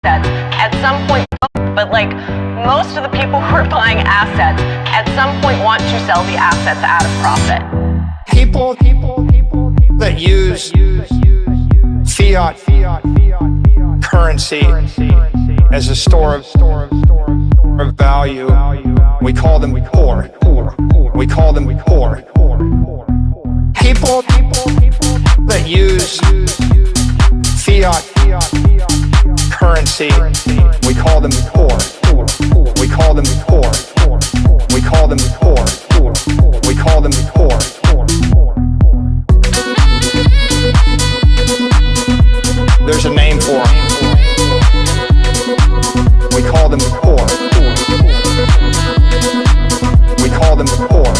at some point, but like most of the people who are buying assets at some point want to sell the assets at a profit. People that use fiat currency as a store of value, we call them poor. We call them poor. People that use fiat currency, we call them poor. We call them poor. We call them poor. We call them poor. There's a name for them. We call them poor. We call them poor.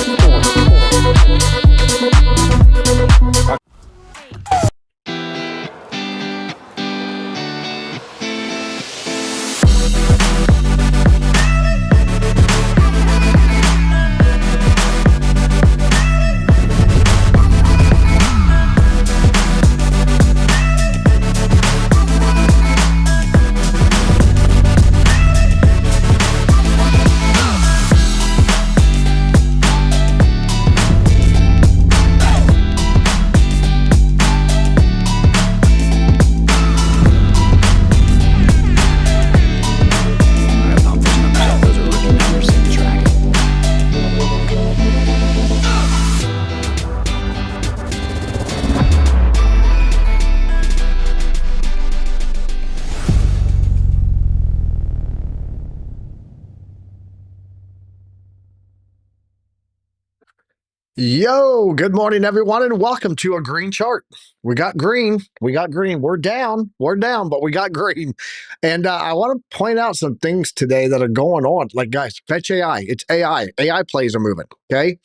Yo, good morning, everyone, and welcome to a green chart. We got green. We're down, but we got green. And I want to point out some things today that are going on. Like, guys, fetch AI. It's AI. AI plays are moving, okay?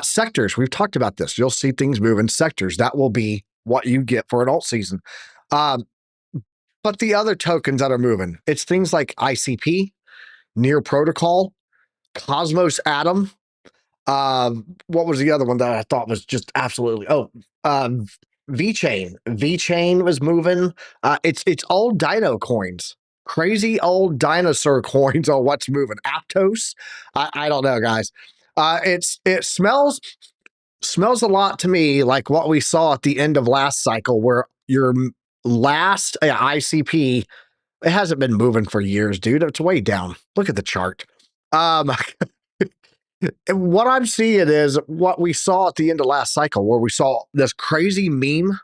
Sectors, we've talked about this. You'll see things move in sectors. That will be what you get for an alt season. But the other tokens that are moving, it's things like ICP, Near Protocol, Cosmos Atom. What was the other one that I thought was just absolutely VeChain. VeChain was moving. It's old dino coins. Crazy old dinosaur coins are what's moving. Aptos. I don't know, guys. It smells a lot to me like what we saw at the end of last cycle, where your last ICP, it hasn't been moving for years, dude. It's way down. Look at the chart. What I'm seeing is what we saw at the end of last cycle, where we saw this crazy meme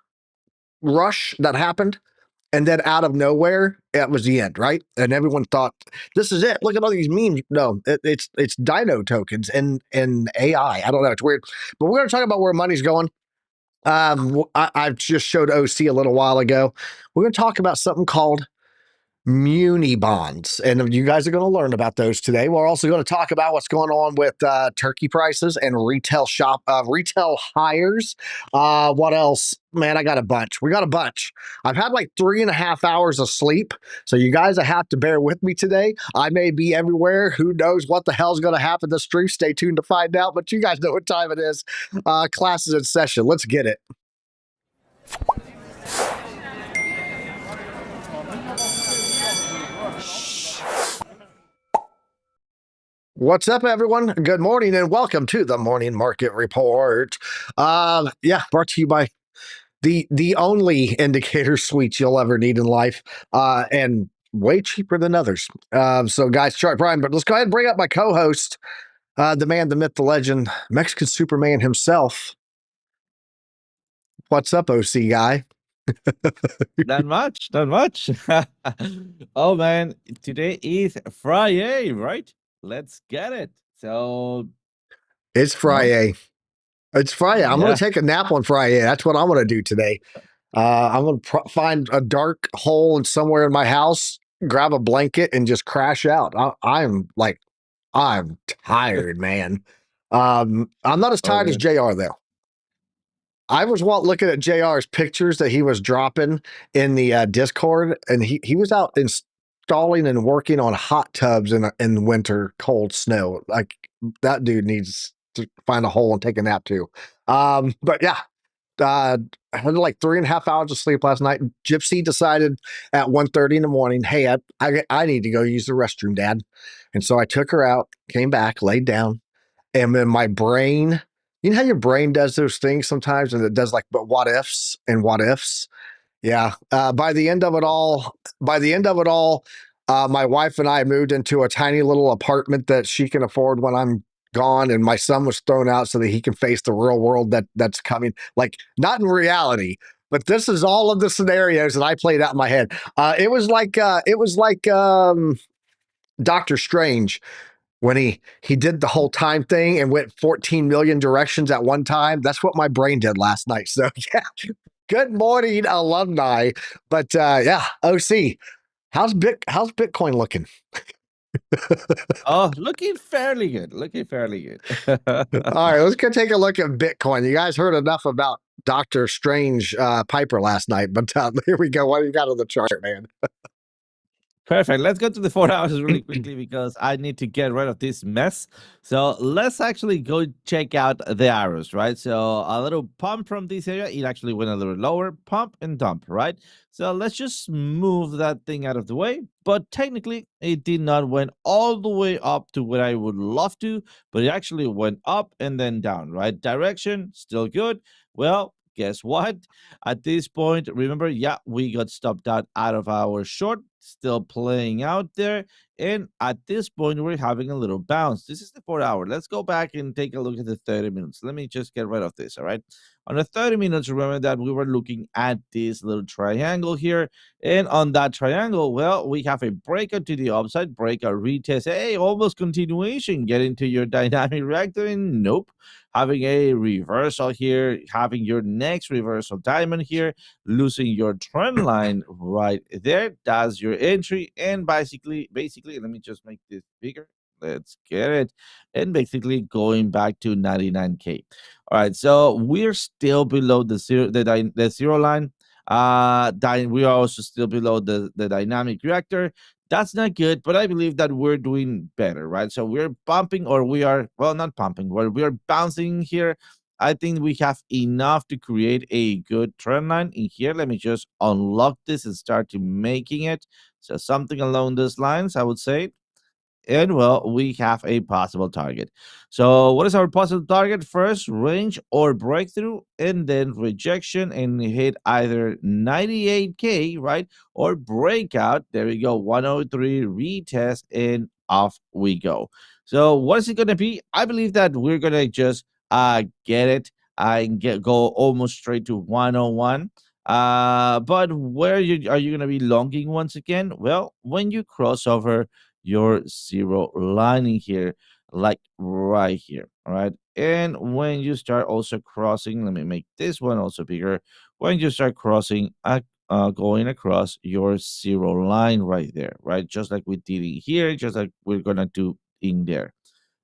rush that happened, and then out of nowhere, it was the end, right? And everyone thought, this is it. Look at all these memes. No, it's dino tokens and AI. I don't know. It's weird. But we're going to talk about where money's going. I just showed OC a little while ago. We're going to talk about something called Muni bonds, and you guys are going to learn about those today. We're also going to talk about what's going on with turkey prices and retail hires. What else? Man, I got a bunch. We got a bunch. I've had like 3.5 hours of sleep, so you guys have to bear with me today. I may be everywhere. Who knows what the hell's going to happen this stream? Stay tuned to find out, but you guys know what time it is. Class is in session. Let's get it. What's up, everyone? Good morning and welcome to the Morning Market Report. Brought to you by the only indicator suite you'll ever need in life, and way cheaper than others. So, guys, Chart Prime, but let's go ahead and bring up my co-host, the man, the myth, the legend, Mexican Superman himself. What's up, OC guy? Not much. Oh, man, today is Friday, right? Let's get it. So it's Friday. It's Friday. I'm going to take a nap on Friday. That's what I'm going to do today. I'm going to find a dark hole somewhere in my house, grab a blanket, and just crash out. I'm tired, man. I'm not as tired as JR, though. I was looking at JR's pictures that he was dropping in the Discord, and he was out installing and working on hot tubs in winter cold snow. Like, that dude needs to find a hole and take a nap too. But yeah, I had like 3.5 hours of sleep last night. Gypsy decided at 1:30 in the morning, hey, I need to go use the restroom, Dad. And so I took her out, came back, laid down, and then my brain, you know how your brain does those things sometimes and it does like, but what ifs and what ifs? Yeah. By the end of it all, my wife and I moved into a tiny little apartment that she can afford when I'm gone, and my son was thrown out so that he can face the real world that's coming. Like not in reality, but this is all of the scenarios that I played out in my head. It was like Doctor Strange when he did the whole time thing and went 14 million directions at one time. That's what my brain did last night. So yeah, good morning, alumni. But yeah, OC, how's Bitcoin looking? Oh, looking fairly good. Looking fairly good. All right, let's go take a look at Bitcoin. You guys heard enough about Doctor Strange Piper last night, but here we go. What do you got on the chart, man? Perfect. Let's go to the 4 hours really quickly because I need to get rid of this mess. So let's actually go check out the arrows, right? So a little pump from this area. It actually went a little lower, pump and dump, right? So let's just move that thing out of the way. But technically, it did not went all the way up to what I would love to, but it actually went up and then down, right? Direction, still good. Well, guess what? At this point, remember, yeah, we got stopped out of our short, still playing out there. And at this point, we're having a little bounce. This is the 4 hour. Let's go back and take a look at the 30 minutes. Let me just get rid of this, all right? On the 30 minutes, remember that we were looking at this little triangle here. And on that triangle, well, we have a breakout to the upside, breakout retest. Hey, almost continuation. Get into your dynamic reactor. And nope. Having a reversal here, having your next reversal diamond here, losing your trend line right there. That's your entry. And basically, let me just make this bigger. Let's get it. And basically going back to 99K. All right, so we're still below the zero line. We are also still below the dynamic reactor. That's not good, but I believe that we're doing better, right? So we're pumping, or we are, well, not pumping, we are bouncing here. I think we have enough to create a good trend line in here. Let me just unlock this and start to making it. So something along those lines, I would say. And well, we have a possible target. So, what is our possible target? First, range or breakthrough, and then rejection, and hit either 98K, right? Or breakout. There we go, 103, retest, and off we go. So, what is it going to be? I believe that we're going to just get it and go almost straight to 101. But where are you going to be longing once again? Well, when you cross over your zero lining here, like right here. All right. And when you start also crossing, let me make this one also bigger. When you start crossing, going across your zero line right there, right? Just like we did in here, just like we're gonna do in there.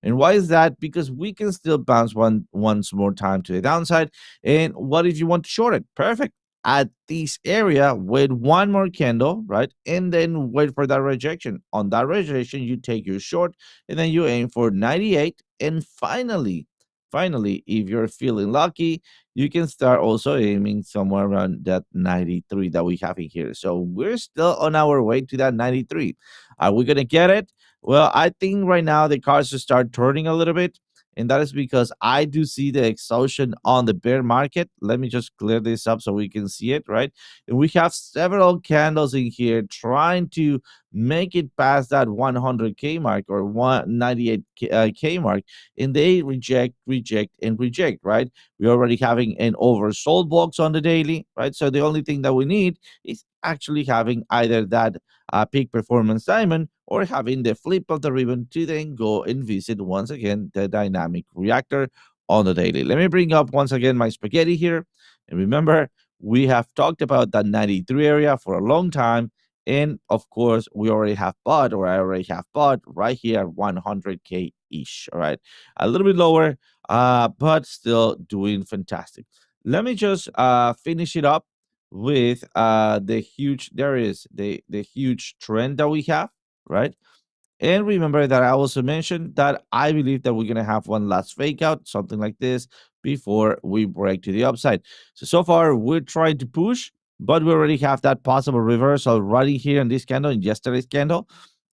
And why is that? Because we can still bounce once more time to the downside. And what if you want to short it? Perfect. At this area, wait one more candle, right? And then wait for that rejection. On that rejection, you take your short and then you aim for 98. And finally, if you're feeling lucky, you can start also aiming somewhere around that 93 that we have in here. So we're still on our way to that 93. Are we going to get it? Well, I think right now the cards will start turning a little bit, and that is because I do see the exhaustion on the bear market. Let me just clear this up so we can see it, right? And we have several candles in here trying to make it past that 100K mark or 198K mark, and they reject, and reject, right? We're already having an oversold box on the daily, right? So the only thing that we need is actually having either that peak performance diamond or having the flip of the ribbon to then go and visit once again the dynamic reactor on the daily. Let me bring up once again my spaghetti here. And remember, we have talked about that 93 area for a long time. And of course, we already have bought, or I already have bought right here, 100K ish. All right. A little bit lower, but still doing fantastic. Let me just finish it up with the huge, there is the huge trend that we have, right? And remember that I also mentioned that I believe that we're going to have one last fake out, something like this, before we break to the upside. So far, we're trying to push, but we already have that possible reversal right here in this candle, in yesterday's candle.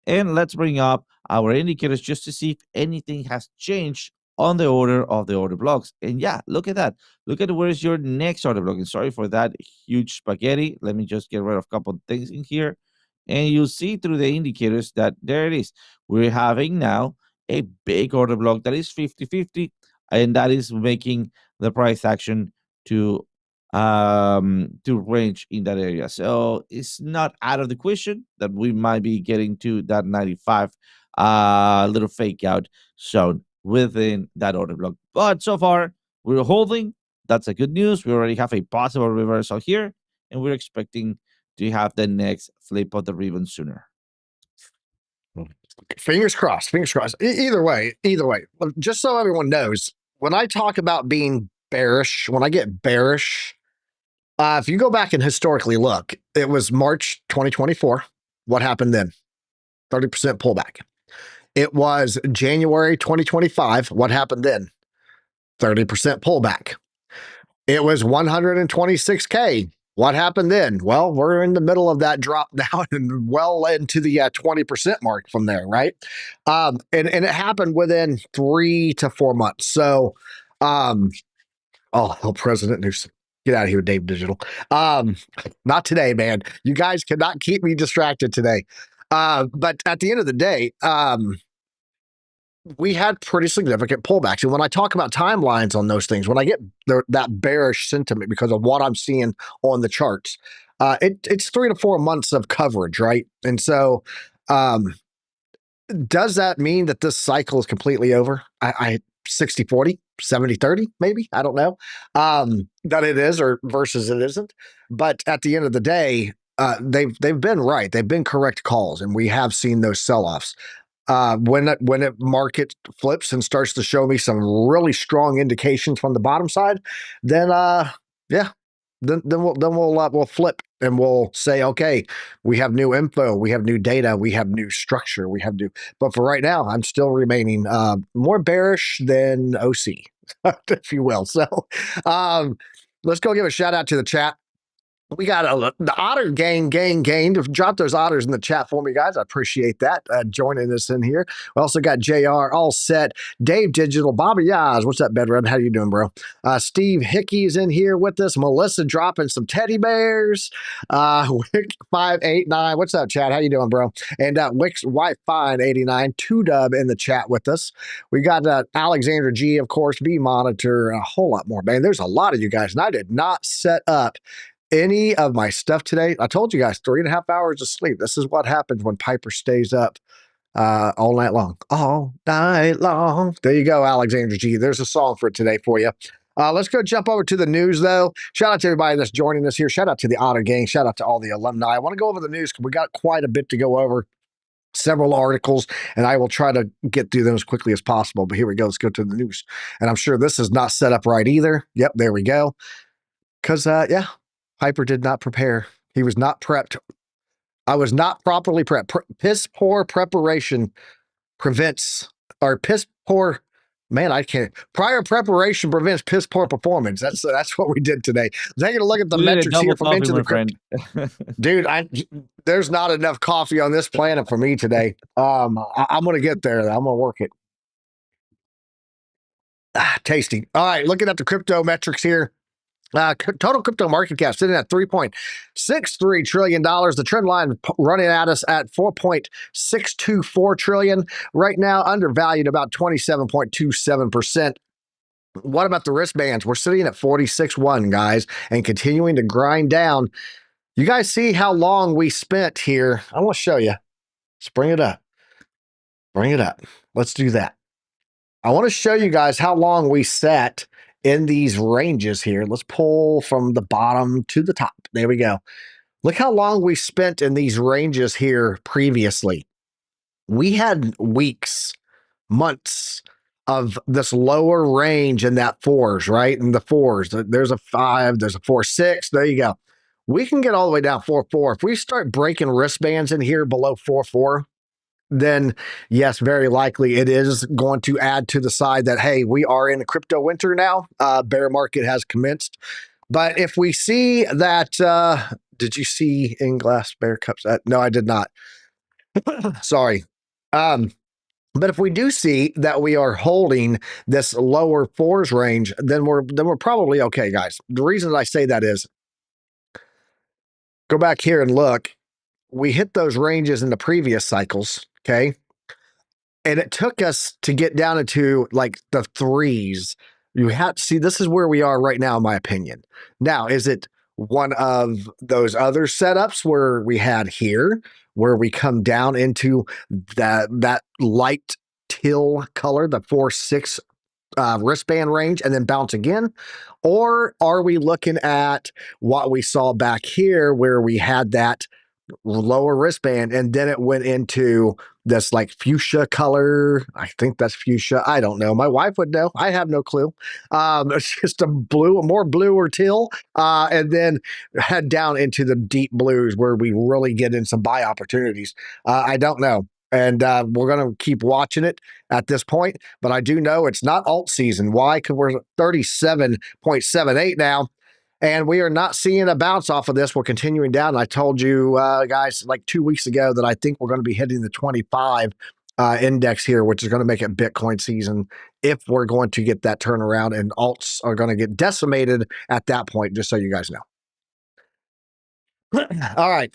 And let's bring up our indicators just to see if anything has changed on the order of the order blocks. And yeah, look at that. Look at where's your next order block. And sorry for that huge spaghetti. Let me just get rid of a couple of things in here. And you'll see through the indicators that there it is. We're having now a big order block that is 50-50, and that is making the price action to range in that area. So it's not out of the question that we might be getting to that 95 little fake out zone within that order block. But so far, we're holding. That's a good news. We already have a possible reversal here, and we're expecting to have the next flip of the ribbon sooner. Fingers crossed. Fingers crossed. Either way, just so everyone knows, when I talk about being bearish, when I get bearish, if you go back and historically look, it was March 2024. What happened then? 30% pullback. It was January 2025. What happened then? 30% pullback. It was 126K. What happened then? Well, we're in the middle of that drop now and well into the 20% mark from there, right? And it happened within 3 to 4 months. So, President Newsom, get out of here, Dave Digital. Not today, man. You guys cannot keep me distracted today. But at the end of the day, we had pretty significant pullbacks. And when I talk about timelines on those things, when I get that bearish sentiment because of what I'm seeing on the charts, it's 3 to 4 months of coverage, right? And so does that mean that this cycle is completely over? I 60-40, 70-30, maybe? I don't know. That it is or versus it isn't. But at the end of the day, they've been right. They've been correct calls, and we have seen those sell-offs. When it market flips and starts to show me some really strong indications from the bottom side, then we'll flip and we'll say, okay, we have new info, we have new data, we have new structure, we have new. But for right now, I'm still remaining more bearish than OC, if you will. So let's go give a shout out to the chat. We got the Otter gang. Drop those otters in the chat for me, guys. I appreciate that. Joining us in here. We also got JR, All Set, Dave Digital, Bobby Yaz. What's up, Bedred? How you doing, bro? Steve Hickey's in here with us. Melissa dropping some teddy bears. Wick589. What's up, Chad? How you doing, bro? And Wick's Wi-Fi89, 2Dub in the chat with us. We got Alexander G, of course, B Monitor, and a whole lot more. Man, there's a lot of you guys, and I did not set up any of my stuff today. I told you guys 3.5 hours of sleep. This is what happens when Piper stays up all night long. All night long. There you go, Alexander G. There's a song for today for you. Let's go jump over to the news, though. Shout out to everybody that's joining us here. Shout out to the Otter Gang. Shout out to all the alumni. I want to go over the news because we got quite a bit to go over. Several articles, and I will try to get through them as quickly as possible. But here we go. Let's go to the news. And I'm sure this is not set up right either. Yep, there we go. Because, Piper did not prepare. He was not prepped. I was not properly prepped. Piss poor preparation prevents, or piss poor, man, I can't. Prior preparation prevents piss poor performance. That's what we did today. Taking a look at the metrics here from Into the Crypto. Dude, there's not enough coffee on this planet for me today. I'm going to get there. I'm going to work it. Tasty. All right, looking at the crypto metrics here. Total crypto market cap sitting at $3.63 trillion. The trend line running at us at $4.624 trillion. Right now, undervalued about 27.27%. What about the wristbands? We're sitting at 46.1, guys, and continuing to grind down. You guys see how long we spent here? I want to show you. Let's bring it up. Bring it up. Let's do that. I want to show you guys how long we sat in these ranges here. Let's pull from the bottom to the top. There we go. Look how long we spent in these ranges here previously. We had weeks, months of this lower range in that fours, right? In the fours, there's a 5, there's a 4.6. There you go. We can get all the way down 4.4. If we start breaking wristbands in here below 4.4, then yes, very likely it is going to add to the side that, hey, we are in a crypto winter now. Bear market has commenced. But if we see that, did you see in glass bear cups? No, I did not. Sorry. But if we do see that we are holding this lower fours range, then we're probably okay, guys. The reason I say that is, go back here and look. We hit those ranges in the previous cycles, okay? And it took us to get down into like the threes. You have to see, this is where we are right now, in my opinion. Now, is it one of those other setups where we had here, where we come down into that light teal color, the 4-6 wristband range, and then bounce again? Or are we looking at what we saw back here, where we had that lower wristband and then it went into this like fuchsia color? I think that's fuchsia. I don't know. My wife would know. I have no clue. It's just a more blue or teal, and then head down into the deep blues where we really get in some buy opportunities. I don't know. And we're going to keep watching it at this point. But I do know it's not alt season. Why? Because we're 37.78 now. And we are not seeing a bounce off of this. We're continuing down. I told you guys like 2 weeks ago that I think we're going to be hitting the 25 index here, which is going to make it Bitcoin season if we're going to get that turnaround, and alts are going to get decimated at that point, just so you guys know. All right.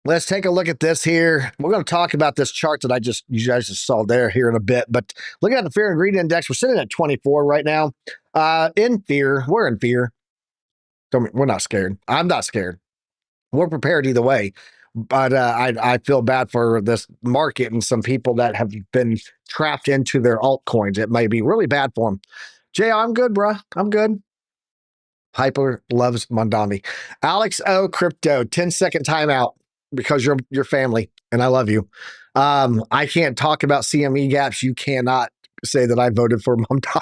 Let's take a look at this here. We're going to talk about this chart that you guys just saw there here in a bit. But looking at the fear and greed index, we're sitting at 24 right now. In fear. We're in fear. We're not scared. I'm not scared. We're prepared either way. But I feel bad for this market and some people that have been trapped into their altcoins. It may be really bad for them. Jay, I'm good, bro. I'm good. Hyper loves Mondami. Alex O Crypto, 10-second timeout because you're family and I love you. I can't talk about CME gaps. You cannot say that I voted for Mondami.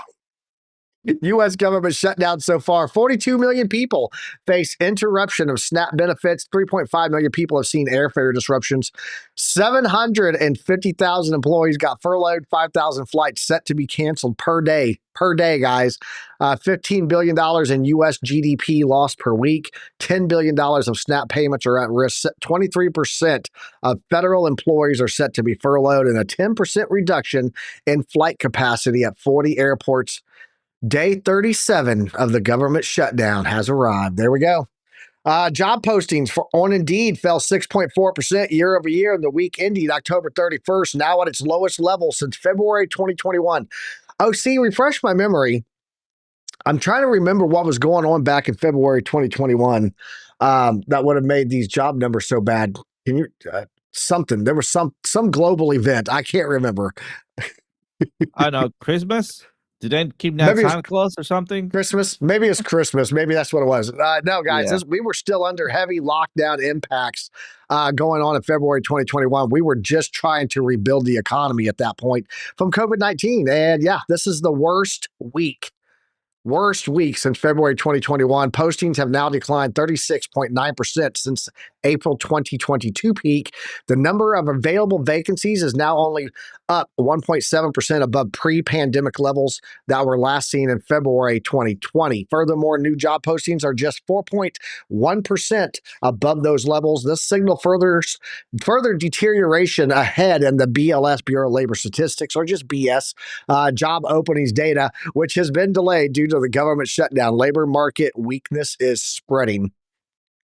U.S. government shutdown so far. 42 million people face interruption of SNAP benefits. 3.5 million people have seen airfare disruptions. 750,000 employees got furloughed. 5,000 flights set to be canceled per day. Per day, guys. $15 billion in U.S. GDP lost per week. $10 billion of SNAP payments are at risk. 23% of federal employees are set to be furloughed, and a 10% reduction in flight capacity at 40 airports. Day 37 of the government shutdown has arrived. There we go. Job postings on Indeed fell 6.4% year over year in the week ending October 31st, now at its lowest level since February 2021. Oh, see, refresh my memory. I'm trying to remember what was going on back in February 2021 that would have made these job numbers so bad. Can you something? There was some global event. I can't remember. I know, Christmas. Did they kidnap Santa Claus or something? Christmas? Maybe it's Christmas. Maybe that's what it was. No, guys, Yeah. we were still under heavy lockdown impacts going on in February 2021. We were just trying to rebuild the economy at that point from COVID-19. And yeah, this is the worst week since February 2021. Postings have now declined 36.9% since April 2022 peak. The number of available vacancies is now only up 1.7% above pre-pandemic levels that were last seen in February 2020. Furthermore, new job postings are just 4.1% above those levels. This signal further deterioration ahead in the BLS, Bureau of Labor Statistics, or just BS, job openings data, which has been delayed due to the government shutdown. Labor market weakness is spreading.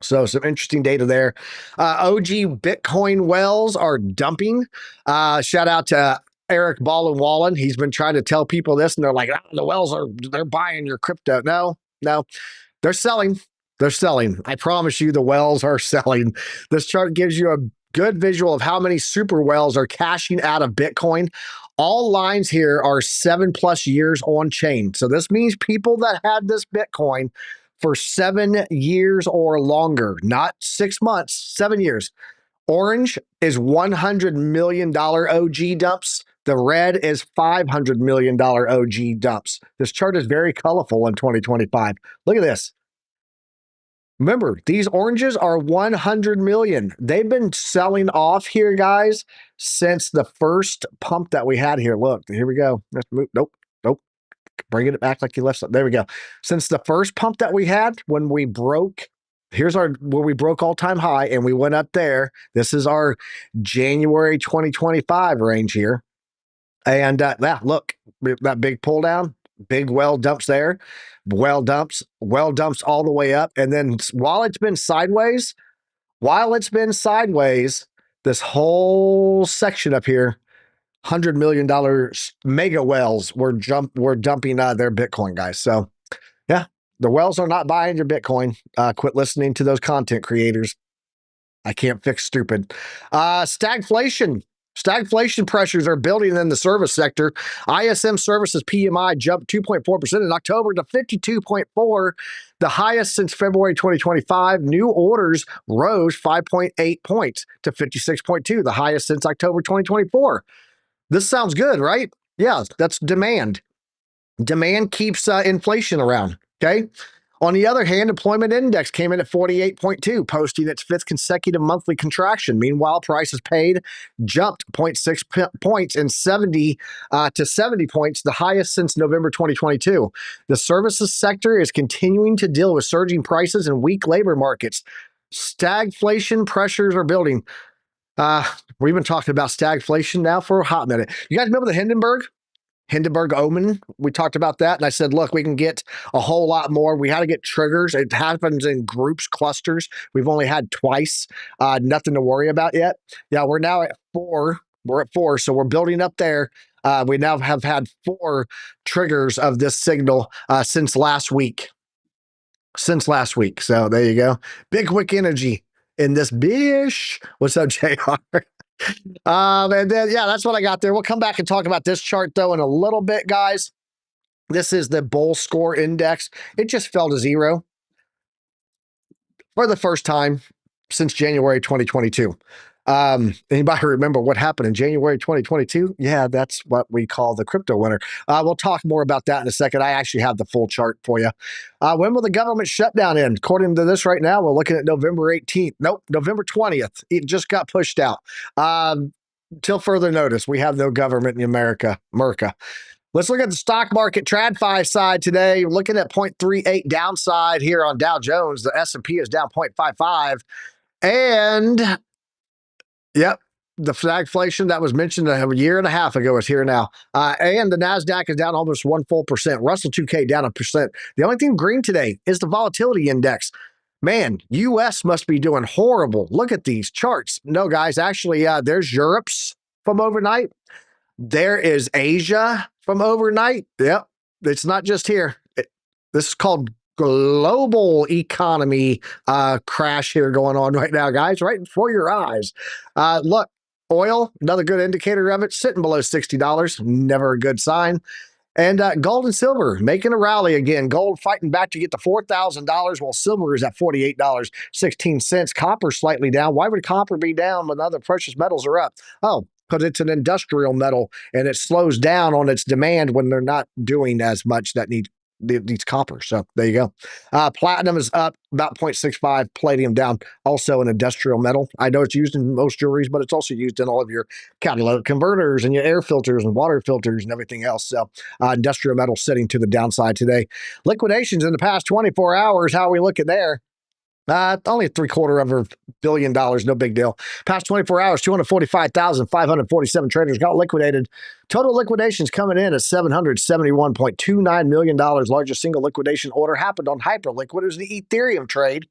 So some interesting data there. OG Bitcoin wells are dumping. Shout out to Eric Wallen. He's been trying to tell people this, and they're like, the wells they're buying your crypto. No, they're selling. They're selling. I promise you the wells are selling. This chart gives you a good visual of how many super wells are cashing out of Bitcoin. All lines here are 7+ years on chain. So this means people that had this Bitcoin for 7 years or longer, not 6 months, 7 years. Orange is $100 million OG dumps. The red is $500 million OG dumps. This chart is very colorful in 2025. Look at this. Remember, these oranges are 100 million. They've been selling off here, guys, since the first pump that we had here. Look, here we go. Let's move. Nope. Bringing it back like you left. There we go. Since the first pump that we had, when we broke, here's where we broke all-time high and we went up there. This is our January 2025 range here. And look, that big pull down, big well dumps there, well dumps all the way up. And then while it's been sideways, this whole section up here, $100 million mega wells were dumping their Bitcoin, guys. So yeah, the wells are not buying your Bitcoin. Quit listening to those content creators. I can't fix stupid. Stagflation pressures are building in the service sector. ISM services PMI jumped 2.4% in October to 52.4, the highest since February 2025. New orders rose 5.8 points to 56.2, the highest since October 2024. This sounds good, right? Yeah, that's demand. Demand keeps inflation around, okay? On the other hand, employment index came in at 48.2, posting its fifth consecutive monthly contraction. Meanwhile, prices paid jumped 0.6 points and 70 to 70 points, the highest since November 2022. The services sector is continuing to deal with surging prices and weak labor markets. Stagflation pressures are building. We've been talking about stagflation now for a hot minute. You guys remember the Hindenburg omen? We talked about that, and I said, look, we can get a whole lot more. We had to get triggers. It happens in groups, clusters. We've only had twice. Nothing to worry about yet. Yeah, we're now at 4. We're at 4, so we're building up there. We now have had 4 triggers of this signal since last week. So there you go. Big quick energy in this bish. What's up, JR? And then, yeah, that's what I got there. We'll come back and talk about this chart, though, in a little bit, guys. This is the bull score index. It just fell to 0 for the first time since January 2022. Anybody remember what happened in January 2022? Yeah, that's what we call the crypto winter. We'll talk more about that in a second. I actually have the full chart for you. When will the government shutdown end? According to this right now, we're looking at November 18th. Nope, November 20th. It just got pushed out. Till further notice, we have no government in America. Let's look at the stock market TradFi side today. We're looking at 0.38 downside here on Dow Jones. The S&P is down 0.55. And yep, the stagflation that was mentioned a year and a half ago is here now. And the NASDAQ is down almost 1 full percent. Russell 2K down 1%. The only thing green today is the volatility index. Man, US must be doing horrible. Look at these charts. No, guys, actually, there's Europe's from overnight. There is Asia from overnight. Yep, it's not just here. This is called global economy crash here going on right now, guys, right before your eyes. Look, oil, another good indicator of it, sitting below $60. Never a good sign. And gold and silver making a rally again. Gold fighting back to get to $4,000, while silver is at $48.16. Copper slightly down. Why would copper be down when other precious metals are up? Oh, because it's an industrial metal and it slows down on its demand when they're not doing as much that needs copper. So there you go. Platinum is up about 0.65. Palladium down, also an industrial metal. I know it's used in most jewelries, but it's also used in all of your catalytic converters and your air filters and water filters and everything else. So industrial metal sitting to the downside today. Liquidations in the past 24 hours, how we look at there? Only $750 million, no big deal. Past 24 hours, 245,547 traders got liquidated. Total liquidations coming in at $771.29 million. Largest single liquidation order happened on Hyperliquid. It was the Ethereum trade.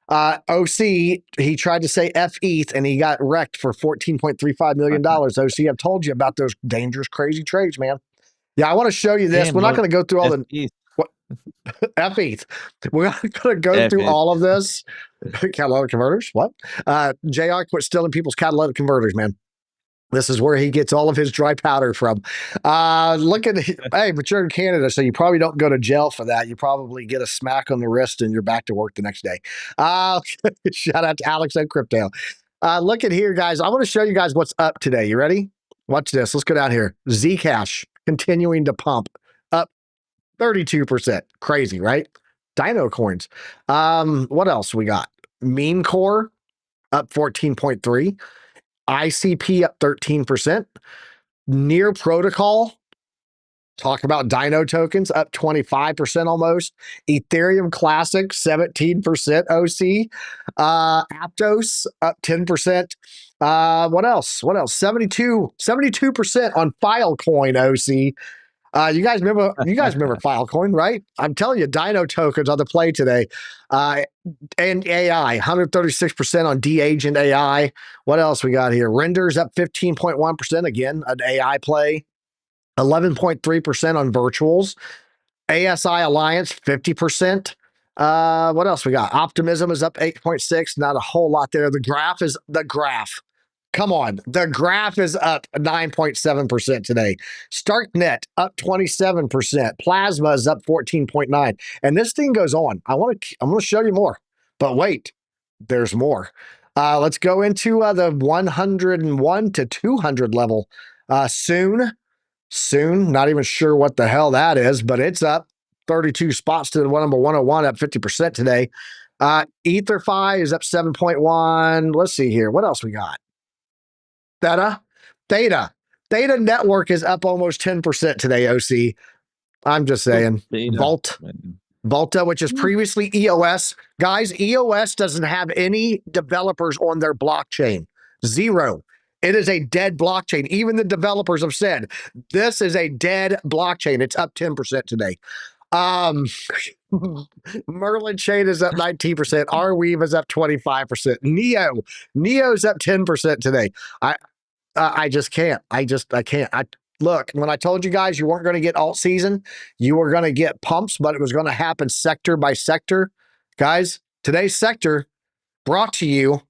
OC, he tried to say F-ETH, and he got wrecked for $14.35 million. OC, I've told you about those dangerous, crazy trades, man. Yeah, I want to show you this. We're not going to go through all the... F-ETH. We're not going to go through all of this. Catalytic converters? What? JR, quit stealing people's catalytic converters, man. This is where he gets all of his dry powder from. Look at, hey, but you're in Canada, so you probably don't go to jail for that. You probably get a smack on the wrist and you're back to work the next day. Shout out to Alex and Crypto. Look at here, guys. I want to show you guys what's up today. You ready? Watch this. Let's go down here. Zcash continuing to pump up 32%. Crazy, right? Dino coins. What else we got? Meme Core up 14.3. ICP up 13%. Near Protocol, talk about Dino tokens, up 25% almost. Ethereum Classic, 17% OC. Aptos, up 10%. What else? 72% on Filecoin OC. You guys remember Filecoin, right? I'm telling you, Dino tokens on the play today. And AI, 136% on D-Agent AI. What else we got here? Renders up 15.1%. Again, an AI play. 11.3% on virtuals. ASI Alliance, 50%. What else we got? Optimism is up 8.6. Not a whole lot there. The graph. Come on. The graph is up 9.7% today. StarkNet up 27%. Plasma is up 14.9. And this thing goes on. I'm going to show you more. But wait, there's more. Let's go into the 101 to 200 level. Soon, not even sure what the hell that is, but it's up 32 spots to the number 101, up 50% today. EtherFi is up 7.1. Let's see here. What else we got? Theta Network is up almost 10% today, OC. I'm just saying. Volta, which is previously EOS. Guys, EOS doesn't have any developers on their blockchain. Zero. It is a dead blockchain. Even the developers have said, this is a dead blockchain. It's up 10% today. Merlin Chain is up 19%. Arweave is up 25%. Neo's up 10% today. I just can't. I can't. Look, when I told you guys you weren't going to get alt season, you were going to get pumps, but it was going to happen sector by sector. Guys, today's sector brought to you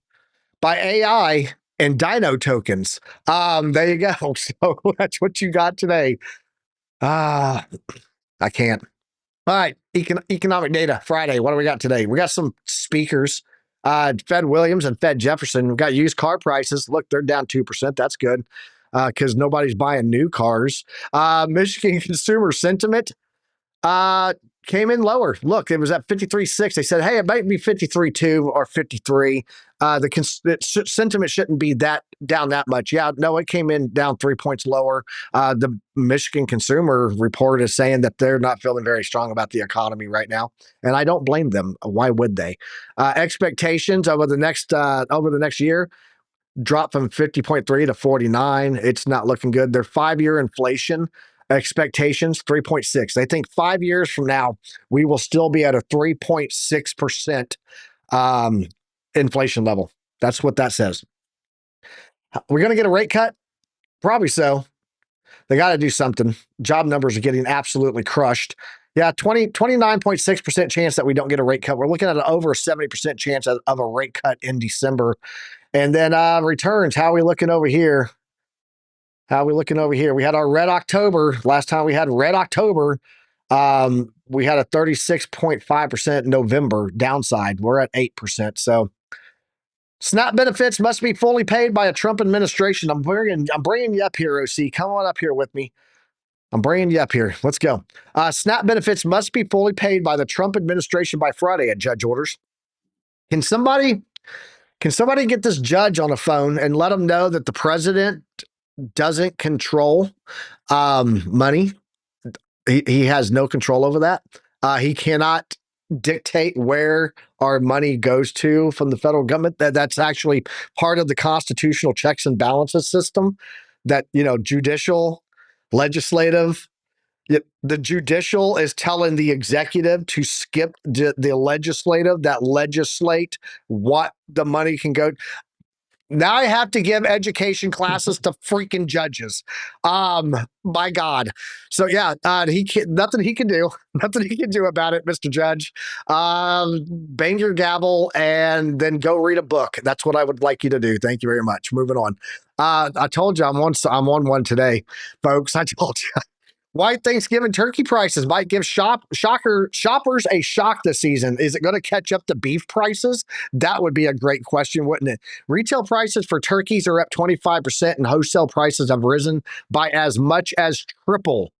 by AI and Dino tokens. There you go. So that's what you got today. I can't. All right, economic data Friday. What do we got today? We got some speakers. Fed Williams and Fed Jefferson. We've got used car prices. Look, they're down 2%. That's good because nobody's buying new cars. Michigan consumer sentiment came in lower. Look, it was at 53.6. They said, hey, it might be 53.2 or 53. The sentiment shouldn't be that down that much. Yeah, no, it came in down 3 points lower. The Michigan consumer report is saying that they're not feeling very strong about the economy right now, and I don't blame them. Why would they? Expectations over the next year dropped from 50.3 to 49. It's not looking good. Their 5-year inflation expectations 3.6. They think 5 years from now we will still be at a 3.6% inflation level. That's what that says. We're going to get a rate cut? Probably so. They got to do something. Job numbers are getting absolutely crushed. Yeah, 29.6% chance that we don't get a rate cut. We're looking at over a 70% chance of a rate cut in December. And then returns, how are we looking over here? We had our red October. Last time we had red October, we had a 36.5% November downside. We're at 8%. So SNAP benefits must be fully paid by a Trump administration. I'm bringing you up here, OC. Come on up here with me. I'm bringing you up here. Let's go. SNAP benefits must be fully paid by the Trump administration by Friday at judge orders. Can somebody get this judge on the phone and let him know that the president doesn't control money? He has no control over that. He cannot dictate where our money goes to from the federal government. That's actually part of the constitutional checks and balances system that, judicial, legislative, the judicial is telling the executive to skip the legislative that legislate what the money can go. Now I have to give education classes to freaking judges. My God. So yeah, nothing he can do about it, Mr. Judge. Bang your gavel and then go read a book. That's what I would like you to do. Thank you very much. Moving on. I told you I'm on one today, folks. I told you. Why Thanksgiving turkey prices might give shoppers a shock this season. Is it going to catch up to beef prices? That would be a great question, wouldn't it? Retail prices for turkeys are up 25% and wholesale prices have risen by as much as triple.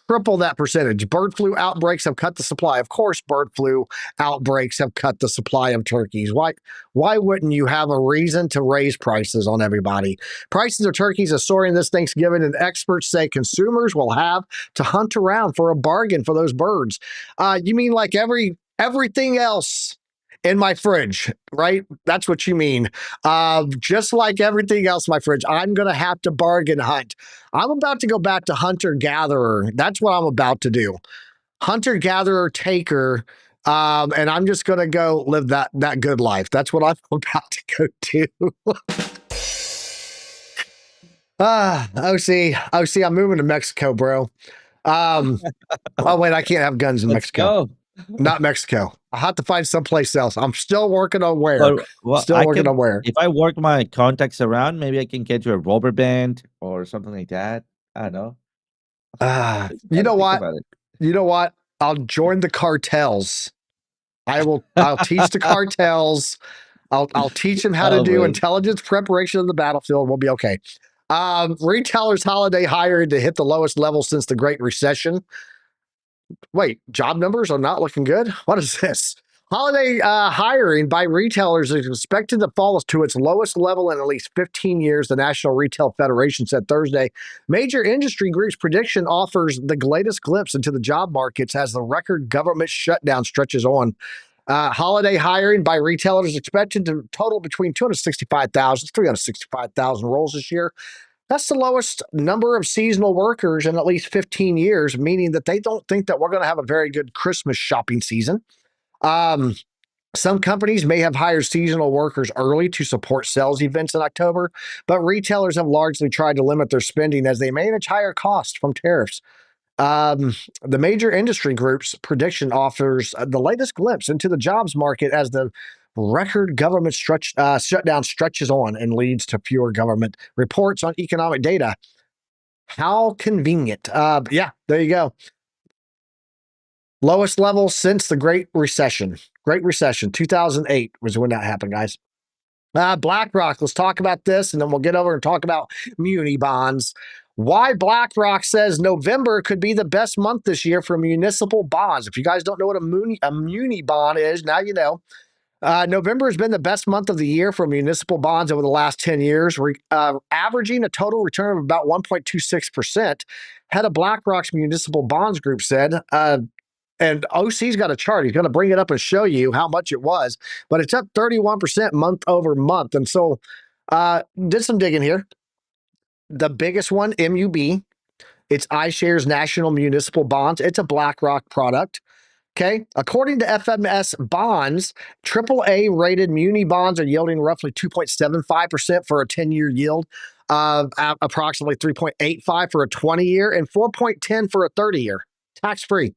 triple that percentage. Bird flu outbreaks have cut the supply. Of course, bird flu outbreaks have cut the supply of turkeys. Why wouldn't you have a reason to raise prices on everybody? Prices of turkeys are soaring this Thanksgiving, and experts say consumers will have to hunt around for a bargain for those birds. You mean like everything else in my fridge, right? That's what you mean. Just like everything else in my fridge, I'm going to have to bargain hunt. I'm about to go back to hunter-gatherer. That's what I'm about to do. Hunter-gatherer taker. And I'm just going to go live that good life. That's what I'm about to go do. OC, I'm moving to Mexico, bro. Oh, wait, I can't have guns in Let's Mexico. go. Not Mexico. I'll have to find someplace else. I'm still working on where. Well, Still working on where. if I work my contacts around, maybe I can get you a rubber band or something like that. I don't know. You know what? About it. You know what? I'll join the cartels. I'll teach the cartels. I'll teach them how to do man. intelligence preparation of the battlefield. We'll be okay. Retailers holiday hiring to hit the lowest level since the Great Recession. Wait, job numbers are not looking good? What is this? Holiday hiring by retailers is expected to fall to its lowest level in at least 15 years, the National Retail Federation said Thursday. Major industry groups' prediction offers the latest glimpse into the job markets as the record government shutdown stretches on. Holiday hiring by retailers is expected to total between 265,000 365,000 roles this year. That's the lowest number of seasonal workers in at least 15 years, meaning that they don't think that we're going to have a very good Christmas shopping season. Some companies may have hired seasonal workers early to support sales events in October, but retailers have largely tried to limit their spending as they manage higher costs from tariffs. The major industry groups' prediction offers the latest glimpse into the jobs market as the record government shutdown stretches on and leads to fewer government reports on economic data. How convenient. Yeah, there you go. Lowest level since the Great Recession. Great Recession, 2008 was when that happened, guys. BlackRock, let's talk about this, and then we'll get over and talk about Muni bonds. Why BlackRock says November could be the best month this year for municipal bonds. If you guys don't know what a Muni bond is, now you know. November has been the best month of the year for municipal bonds over the last 10 years, averaging a total return of about 1.26%. Head of BlackRock's Municipal Bonds Group said, and OC's got a chart. He's going to bring it up and show you how much it was, but it's up 31% month over month. And so did some digging here. The biggest one, MUB, it's iShares National Municipal Bonds. It's a BlackRock product. Okay. According to FMS Bonds, AAA rated muni bonds are yielding roughly 2.75% for a 10-year yield, approximately 3.85 for a 20-year, and 4.10 for a 30-year. Tax-free.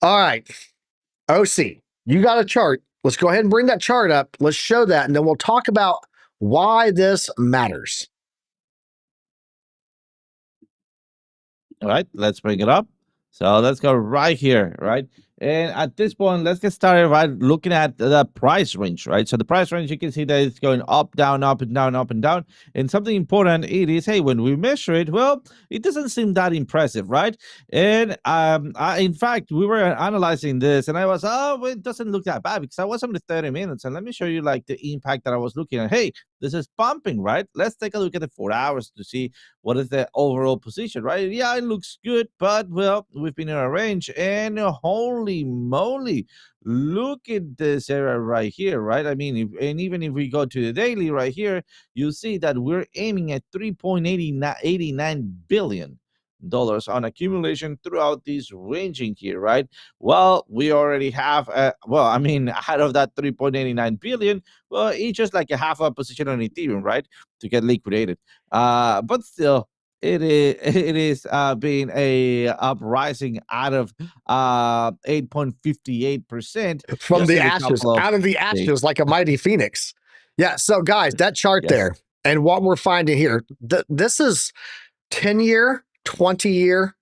All right. OC, you got a chart. Let's go ahead and bring that chart up. Let's show that, and then we'll talk about why this matters. All right, let's bring it up. So let's go right here, right? And at this point, let's get started by looking at the price range, right? So the price range, you can see that it's going up, down, up, and down, up, and down. And something important, it is, hey, when we measure it, well, it doesn't seem that impressive, right? And in fact, we were analyzing this, and I was, oh, it doesn't look that bad because I was on the 30 minutes. And let me show you like the impact that I was looking at. Hey, this is pumping, right? Let's take a look at the 4 hours to see what is the overall position, right? Yeah, it looks good, but well, we've been in a range, and holy moly, look at this area right here, right? I mean, even if we go to the daily right here, you see that we're aiming at $3.89 billion on accumulation throughout this ranging here, right? Well, we already have out of that 3.89 billion, well, it's just like a half a position on Ethereum, right, to get liquidated. But still, it is being a uprising out of 8.58% from the ashes, out of the ashes, like a mighty phoenix. Yeah. So, guys, that chart there, and what we're finding here, this is 10-year, 20-year,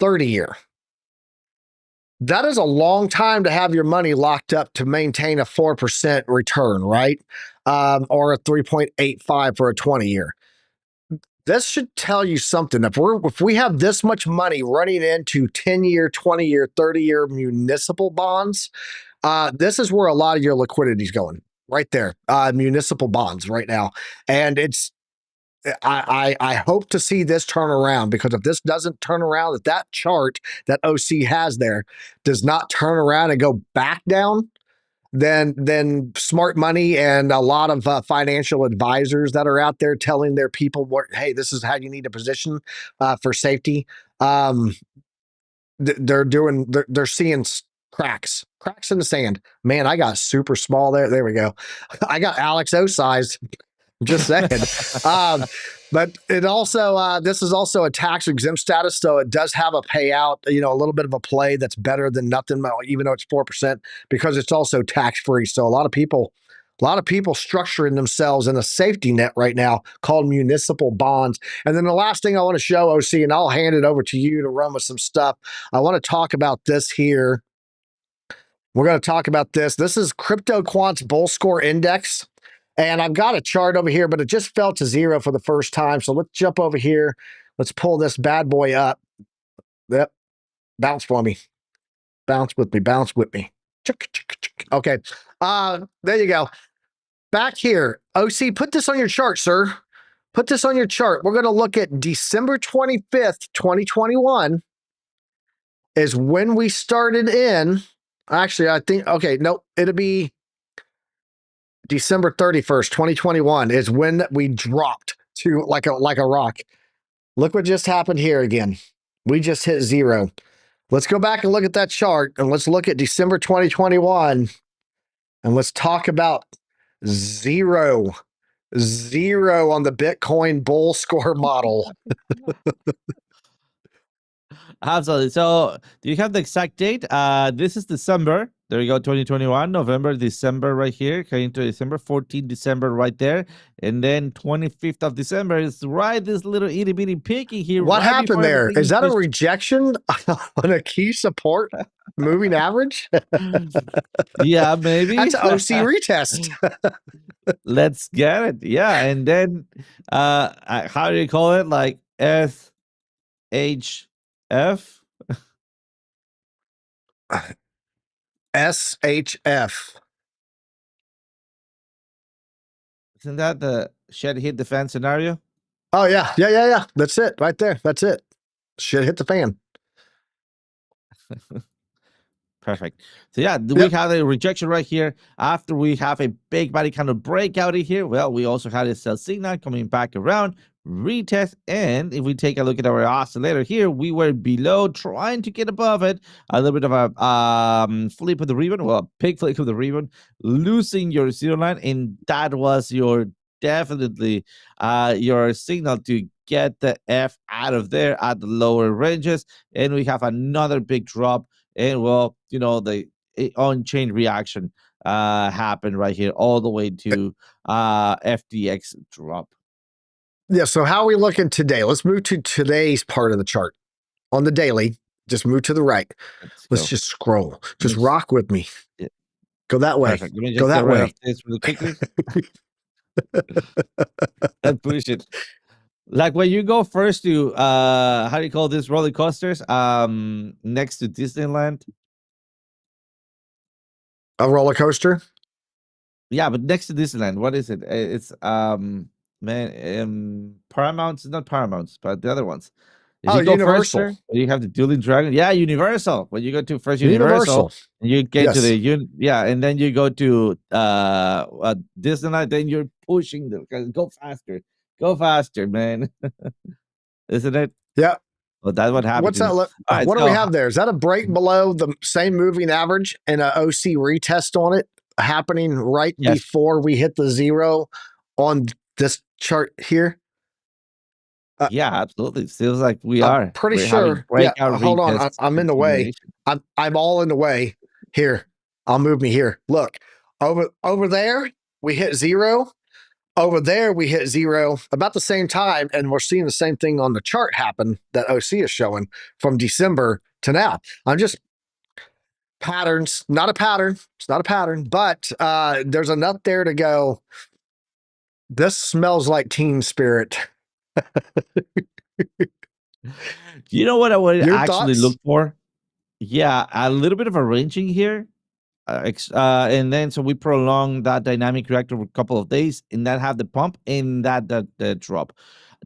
30-year. That is a long time to have your money locked up to maintain a 4% return, right? Or a 3.85 for a 20-year. this should tell you something. If we have this much money running into 10-year, 20-year, 30-year municipal bonds, this is where a lot of your liquidity is going right there. Municipal bonds right now. And I hope to see this turn around, because if this doesn't turn around, if that chart that OC has there does not turn around and go back down, then smart money and a lot of financial advisors that are out there telling their people, hey, this is how you need to position for safety. They're seeing cracks in the sand. Man, I got super small there. There we go. I got Alex O size. Just saying. But it also, this is also a tax exempt status. So it does have a payout, a little bit of a play that's better than nothing, even though it's 4%, because it's also tax free. So a lot of people structuring themselves in a safety net right now called municipal bonds. And then the last thing I want to show, OC, and I'll hand it over to you to run with some stuff. I want to talk about this here. We're going to talk about this. This is CryptoQuant's Bull Score Index. And I've got a chart over here, but it just fell to zero for the first time. So let's jump over here. Let's pull this bad boy up. Yep. Bounce for me. Bounce with me. Okay. There you go. Back here. OC, put this on your chart, sir. Put this on your chart. We're going to look at December 25th, 2021 is when we started in. Actually, I think, okay, no, it'll be December 31st, 2021 is when we dropped to like a rock. Look what just happened here again. We just hit zero. Let's go back and look at that chart, and let's look at December 2021, and let's talk about zero on the Bitcoin bull score model. Absolutely. So do you have the exact date? This is December. There you go, 2021, November, December right here, heading to December, 14 December right there. And then 25th of December is right this little itty bitty pinky here. What right happened there? Is that a pushed. rejection on a key support moving average? Yeah, maybe. That's an OC retest. Let's get it. Yeah. And then how do you call it? Like SHF? SHF. Isn't that the shed hit the fan scenario? Oh, yeah. That's it right there. That's it. Shit hit the fan. Perfect. So yeah, we have a rejection right here. After we have a big body kind of breakout in here, well, we also had a sell signal coming back around, retest, and if we take a look at our oscillator here, we were below, trying to get above it. A little bit of a flip of the ribbon, well, a pig flip of the ribbon, losing your zero line, and that was your definitely your signal to get the F out of there at the lower ranges. And we have another big drop. And well, the on-chain reaction happened right here, all the way to FTX drop. Yeah. So how are we looking today? Let's move to today's part of the chart. On the daily, just move to the right. Let's just scroll. Just rock with me. Yeah. Go that way. Perfect. Let me just go that way. This really quickly. And push it. Like when you go first to how do you call this, roller coasters next to Disneyland? A roller coaster? Yeah, but next to Disneyland, what is it? It's Paramount's, not Paramount's, but the other ones. If you go Universal. First, you have the Dueling Dragon. Yeah, Universal. When you go to first Universal. And you get to the and then you go to Disneyland, then you're pushing go faster, man. Isn't it? Yeah. Well, that's what happened. What's that? Right, what do we have there? Is that a break below the same moving average and an OC retest on it happening right before we hit the zero on this chart here? Yeah, absolutely. Feels like we're pretty sure. Yeah, hold on. I'm in the way. I'm all in the way here. I'll move me here. Look, over there, we hit zero. Over there, we hit zero about the same time, and we're seeing the same thing on the chart happen that OC is showing from December to now. I'm just patterns, not a pattern. It's not a pattern, but there's enough there to go. This smells like Team Spirit. You know what I would Your actually look thoughts? for? Yeah, a little bit of a ranging here. And then so we prolong that dynamic reactor for a couple of days and then have the pump and the drop.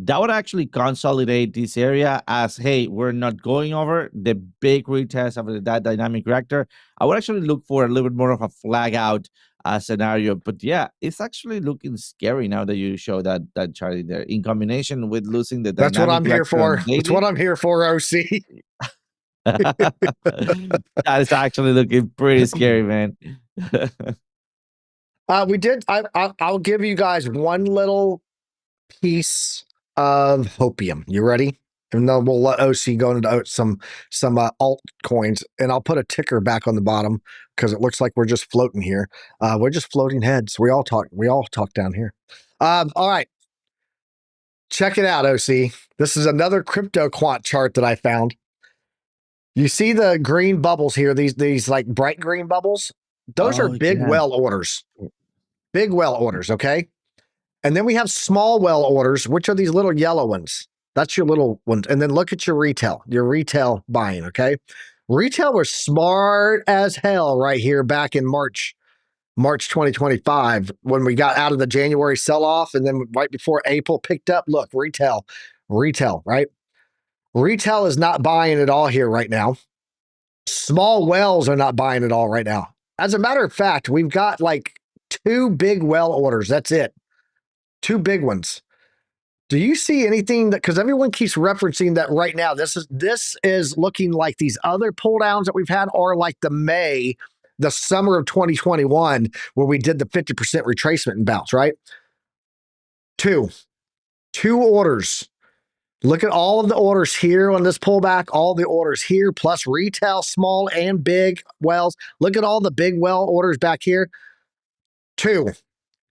That would actually consolidate this area as, hey, we're not going over the big retest of that dynamic reactor. I would actually look for a little bit more of a flag out scenario. But yeah, it's actually looking scary now that you show that chart in there in combination with losing the That's what I'm dynamic here reactor on for. That's daily. what I'm here for, OC. That is actually looking pretty scary, man. We did. I'll give you guys one little piece of hopium. You ready? And then we'll let OC go into some altcoins, and I'll put a ticker back on the bottom because it looks like we're just floating here. We're just floating heads. We all talk down here. All right. Check it out, OC. This is another CryptoQuant chart that I found. You see the green bubbles here, these like bright green bubbles? Those are Oh, big yeah. well orders. Big well orders, okay? And then we have small well orders, which are these little yellow ones. That's your little ones. And then look at your retail buying, okay? Retail was smart as hell right here back in March 2025 when we got out of the January sell-off and then right before April picked up. Look, retail, right? Retail is not buying it all here right now. Small wells are not buying it all right now. As a matter of fact, we've got like 2 big well orders. That's it. 2 big ones. Do you see anything that, because everyone keeps referencing that right now, this is looking like these other pull downs that we've had, or like the summer of 2021, where we did the 50% retracement and bounce, right? 2 orders. Look at all of the orders here on this pullback, all the orders here, plus retail, small and big wells. Look at all the big well orders back here. 2.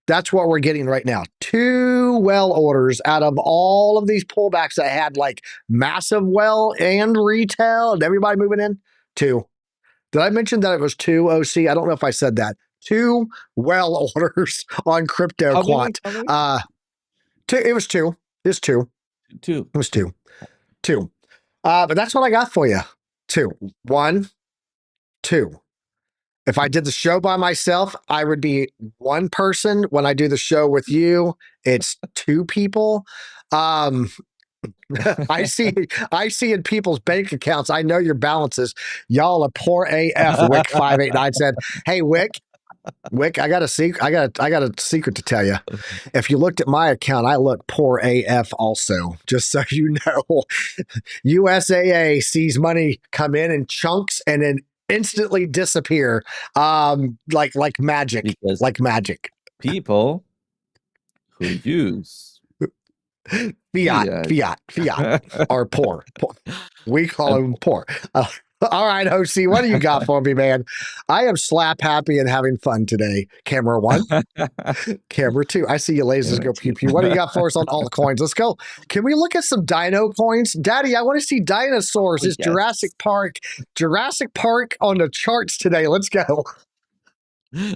That's what we're getting right now. 2 well orders out of all of these pullbacks that had like massive well and retail and everybody moving in. 2. Did I mention that it was 2, OC? I don't know if I said that. 2 well orders on CryptoQuant. How many? 2. It was 2. It's 2. 2. It was 2. But that's what I got for you. 2. 1, 2. If I did the show by myself, I would be 1 person. When I do the show with you, it's 2 people. I see in people's bank accounts. I know your balances. Y'all are poor AF. Wick589 said, "Hey Wick, I got a secret. I got a secret to tell you. If you looked at my account, I look poor AF also. Just so you know, USAA sees money come in chunks and then instantly disappear, like magic, Because like magic. people who use Fiat, are poor. We call them poor. All right, OC, what do you got for me, man? I am slap happy and having fun today. Camera 1, camera 2. I see you lasers go pew pew. What do you got for us on altcoins? Let's go. Can we look at some dino coins? Daddy, I want to see dinosaurs. It's yes. Jurassic Park on the charts today. Let's go.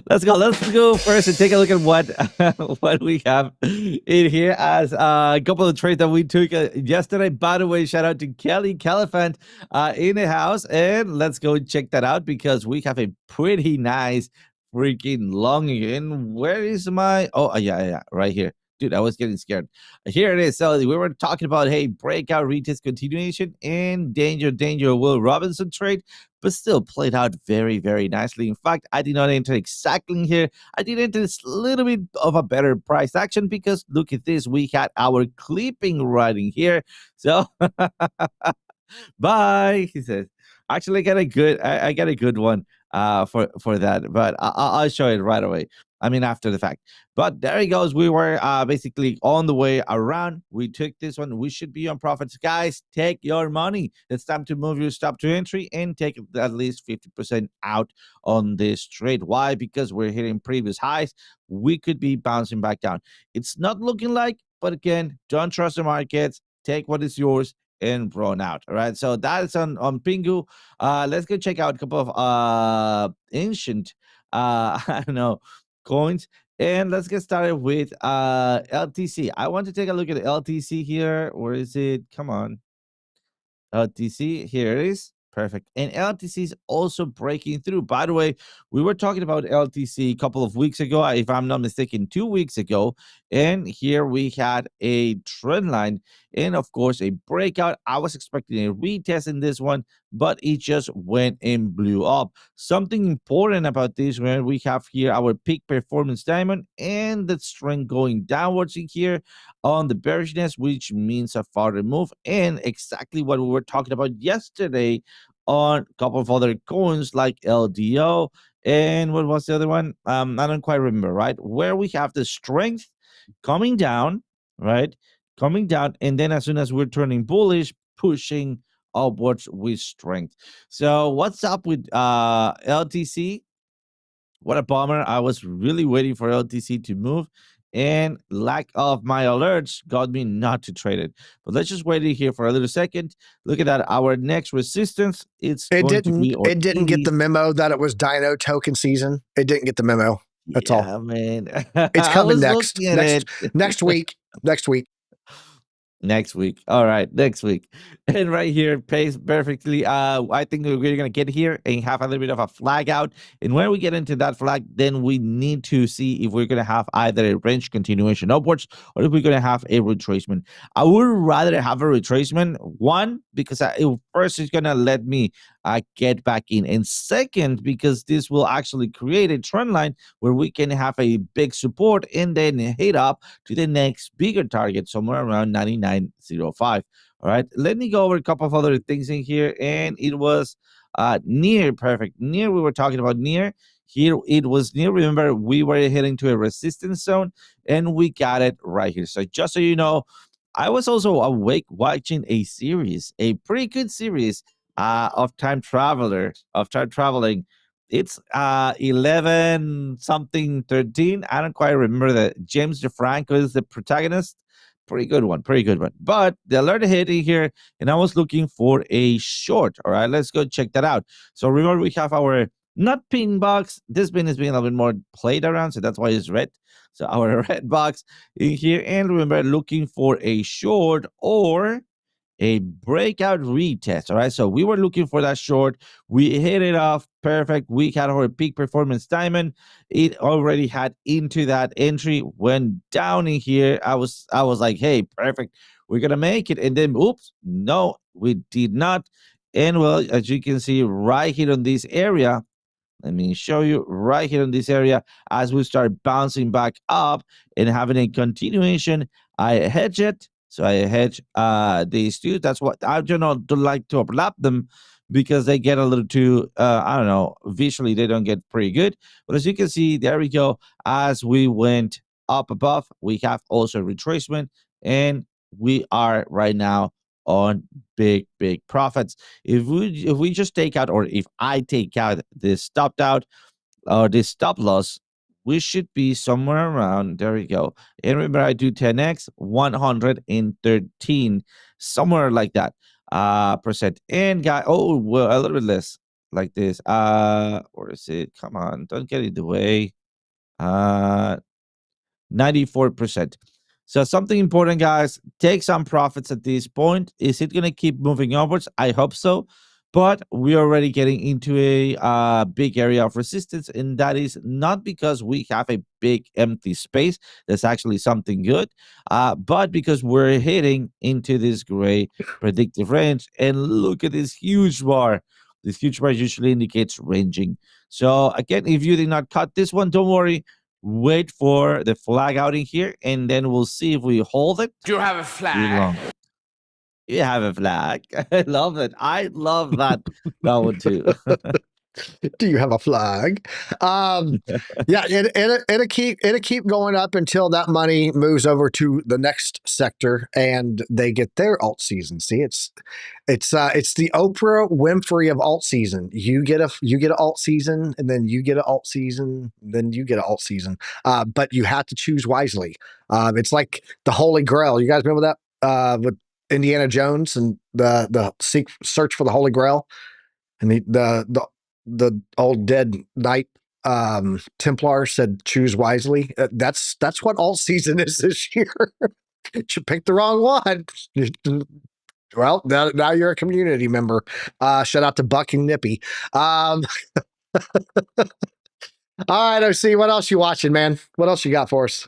Let's go first and take a look at what we have in here as a couple of trades that we took yesterday. By the way, shout out to Kelly Caliphant in the house, and let's go check that out because we have a pretty nice freaking long. And where is my? Oh yeah, right here. Dude, I was getting scared. Here it is. So we were talking about, hey, breakout retest continuation and danger Will Robinson trade, but still played out very, very nicely. In fact, I did not enter exactly here. I did enter this little bit of a better price action because look at this. We had our clipping right in here. So bye, he says. Actually, I got a good one for that, but I'll show it right away. I mean, after the fact. But there he goes. We were basically on the way around. We took this one. We should be on profits. Guys, take your money. It's time to move your stop to entry and take at least 50% out on this trade. Why? Because we're hitting previous highs. We could be bouncing back down. It's not looking like, but again, don't trust the markets. Take what is yours and run out. All right. So that is on PENGU. Let's go check out a couple of ancient I don't know coins. And let's get started with LTC. I want to take a look at LTC here. Where is it? Come on. LTC, here it is. Perfect. And LTC is also breaking through. By the way, we were talking about LTC a couple of weeks ago, if I'm not mistaken, 2 weeks ago. And here we had a trend line and, of course, a breakout. I was expecting a retest in this one, but it just went and blew up. Something important about this, where we have here our peak performance diamond and the strength going downwards in here on the bearishness, which means a further move, and exactly what we were talking about yesterday on a couple of other coins like LDO and what was the other one? I don't quite remember, right? Where we have the strength coming down, right? Coming down, and then as soon as we're turning bullish, pushing upwards with strength. So what's up with LTC? What a bummer. I was really waiting for LTC to move, and lack of my alerts got me not to trade it. But let's just wait here for a little second. Look at that. Our next resistance, it's going to be It didn't get the memo that it was Dino token season. It didn't get the memo. That's all. Yeah, man. It's I coming was next. looking at it. Next week. Next week. Next week. All right, next week. And right here pays perfectly. I think we're gonna get here and have a little bit of a flag out. And when we get into that flag, then we need to see if we're gonna have either a range continuation upwards or if we're gonna have a retracement. I would rather have a retracement. One, because first it's gonna let me get back in, and second, because this will actually create a trend line where we can have a big support and then hit up to the next bigger target somewhere around 99.05. All right, let me go over a couple of other things in here, and it was near perfect. Near, we were talking about near. Here it was near. Remember, we were heading to a resistance zone, and we got it right here. So just so you know, I was also awake watching a series, a pretty good series of time traveling. It's 11 something 13. I don't quite remember that. James DeFranco is the protagonist. Pretty good one. But the alert hit in here, and I was looking for a short. All right, let's go check that out. So remember, we have our not pin box. This pin is being a little bit more played around, so that's why it's red. So our red box in here, and remember, looking for a short or a breakout retest. All right, so we were looking for that short. We hit it off perfect. We had our peak performance diamond. It already had into that entry, went down in here. I was like, hey, perfect, we're gonna make it. And then oops, no, we did not. And well, as you can see right here on this area, let me show you right here in this area, as we start bouncing back up and having a continuation, I hedge it. So I hedge these two. That's what I don't like to overlap them, because they get a little too, I don't know, visually they don't get pretty good. But as you can see, there we go. As we went up above, we have also retracement, and we are right now on big profits. If we just take out, or if I take out this stopped out or this stop loss, we should be somewhere around, there we go. And remember, I do 10x 113, somewhere like that percent. And well, a little bit less like this. Where is it? Come on, don't get in the way. 94%. So something important, guys, take some profits at this point. Is it going to keep moving upwards? I hope so. But we're already getting into a big area of resistance, and that is not because we have a big empty space. That's actually something good, but because we're hitting into this gray predictive range. And look at this huge bar. This huge bar usually indicates ranging. So again, if you did not cut this one, don't worry. Wait for the flag out in here, and then we'll see if we hold it. Do you have a flag? You have a flag. I love it. I love that one too. Do you have a flag? Yeah, it'll keep going up until that money moves over to the next sector and they get their alt season. See, it's the Oprah Winfrey of alt season. You get an alt season, and then you get an alt season, then you get an alt season. But you have to choose wisely. It's like the Holy Grail. You guys remember that with Indiana Jones and the search for the Holy Grail, and the old dead knight Templar said choose wisely. That's what all season is this year. You picked the wrong one. Well, now you're a community member. Shout out to Buck and Nippy. All right, OC, what else you watching, man? What else you got for us?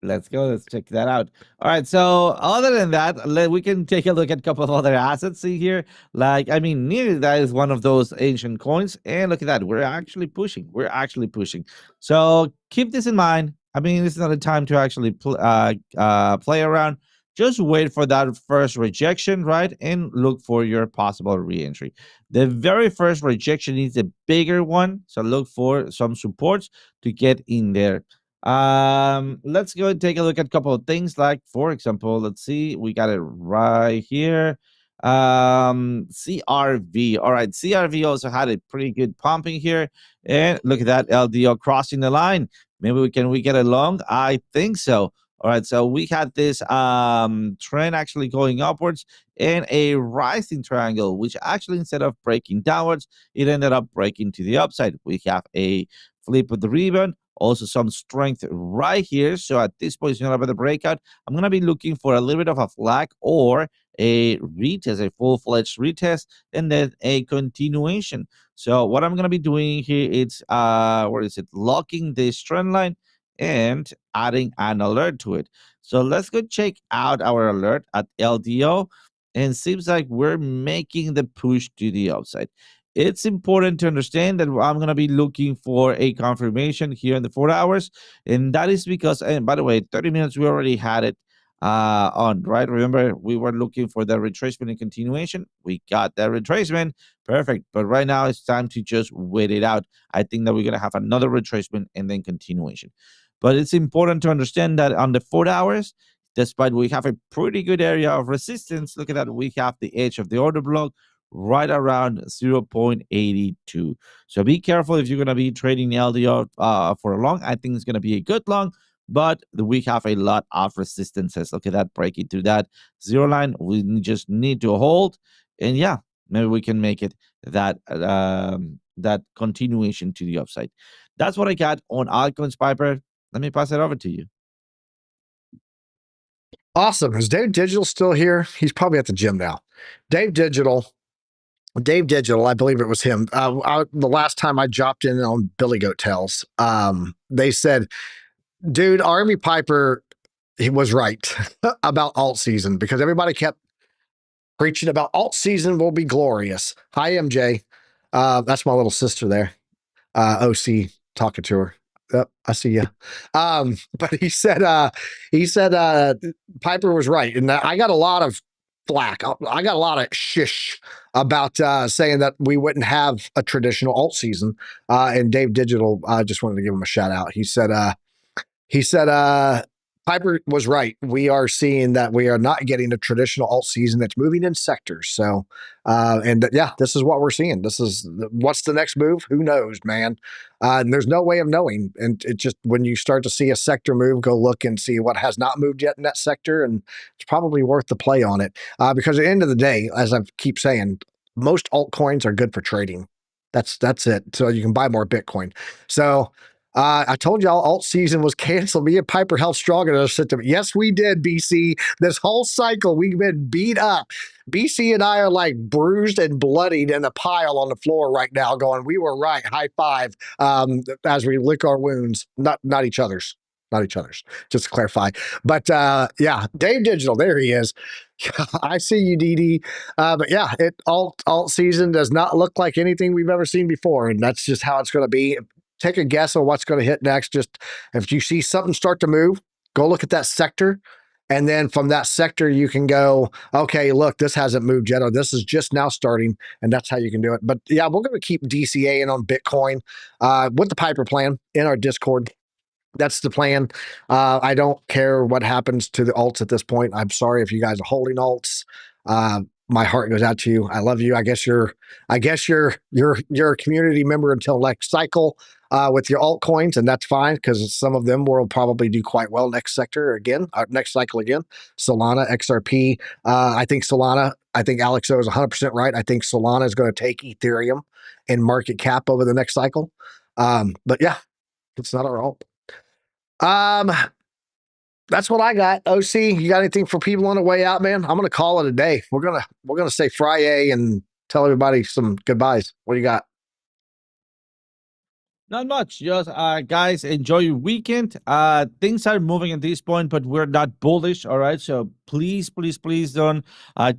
Let's go. Let's check that out. All right. So other than that, we can take a look at a couple of other assets see here. Like, I mean, nearly that is one of those ancient coins. And look at that. We're actually pushing. We're actually pushing. So keep this in mind. I mean, it's not a time to actually play around. Just wait for that first rejection, right? And look for your possible re-entry. The very first rejection is a bigger one. So look for some supports to get in there. Let's go and take a look at a couple of things. Like, for example, let's see, we got it right here. CRV. All right, CRV also had a pretty good pumping here, and look at that LDO crossing the line. Maybe we get along. I think so. All right, so we had this trend actually going upwards and a rising triangle, which actually instead of breaking downwards, it ended up breaking to the upside. We have a flip of the rebound, also some strength right here. So at this point, it's not about the breakout. I'm going to be looking for a little bit of a flag or a retest, a full-fledged retest, and then a continuation. So what I'm going to be doing here is, where is it? Locking this trend line and adding an alert to it. So let's go check out our alert at LDO, and seems like we're making the push to the upside. It's important to understand that I'm going to be looking for a confirmation here in the 4 hours, and that is because, and by the way, 30 minutes we already had it on, right? Remember, we were looking for the retracement and continuation. We got that retracement. Perfect. But right now it's time to just wait it out. I think that we're going to have another retracement and then continuation. But it's important to understand that on the 4 hours, despite we have a pretty good area of resistance, look at that, we have the edge of the order block right around 0.82. So be careful if you're going to be trading the LDO for a long. I think it's going to be a good long, but we have a lot of resistances. Look at that, breaking through that zero line. We just need to hold, and yeah, maybe we can make it that that continuation to the upside. That's what I got on altcoins, Piper. Let me pass it over to you. Awesome. Is Dave Digital still here? He's probably at the gym now. Dave Digital, I believe it was him. The last time I dropped in on Billy Goat Tales, they said, dude, Army Piper, he was right about alt season, because everybody kept preaching about alt season will be glorious. Hi, MJ. That's my little sister there. OC talking to her. Yep, I see you. But he said Piper was right, and I got a lot of flack. I got a lot of shish about saying that we wouldn't have a traditional alt season. And Dave Digital, I just wanted to give him a shout out. He said Piper was right. We are seeing that we are not getting a traditional alt season that's moving in sectors. So, yeah, this is what we're seeing. This is what's the next move? Who knows, man? And there's no way of knowing. And it just, when you start to see a sector move, go look and see what has not moved yet in that sector. And it's probably worth the play on it. Because at the end of the day, as I keep saying, most altcoins are good for trading. That's it. So you can buy more Bitcoin. So, I told y'all alt season was canceled. Me and Piper held strong in our system. Yes, we did, BC. This whole cycle, we've been beat up. BC and I are like bruised and bloodied in a pile on the floor right now, going, we were right. High five, as we lick our wounds. Not each other's. Not each other's, just to clarify. But yeah, Dave Digital, there he is. I see you, DD. But yeah, alt season does not look like anything we've ever seen before, and that's just how it's going to be. Take a guess on what's going to hit next. Just if you see something start to move, go look at that sector. And then from that sector, you can go, okay, look, this hasn't moved yet, or this is just now starting. And that's how you can do it. But yeah, we're going to keep DCA in on Bitcoin with the Piper plan in our Discord. That's the plan. I don't care what happens to the alts at this point. I'm sorry if you guys are holding alts. My heart goes out to you. I love you. I guess you're a community member until next cycle with your altcoins, and that's fine, because some of them will probably do quite well next cycle again. Solana, XRP. I think Alex O is 100% right. I think Solana is going to take Ethereum in market cap over the next cycle. But yeah, it's not our alt. That's what I got. OC, you got anything for people on the way out, man? I'm gonna call it a day. We're gonna say Friday and tell everybody some goodbyes. What do you got? Not much. Just guys, enjoy your weekend. Things are moving at this point, but we're not bullish. All right. So please don't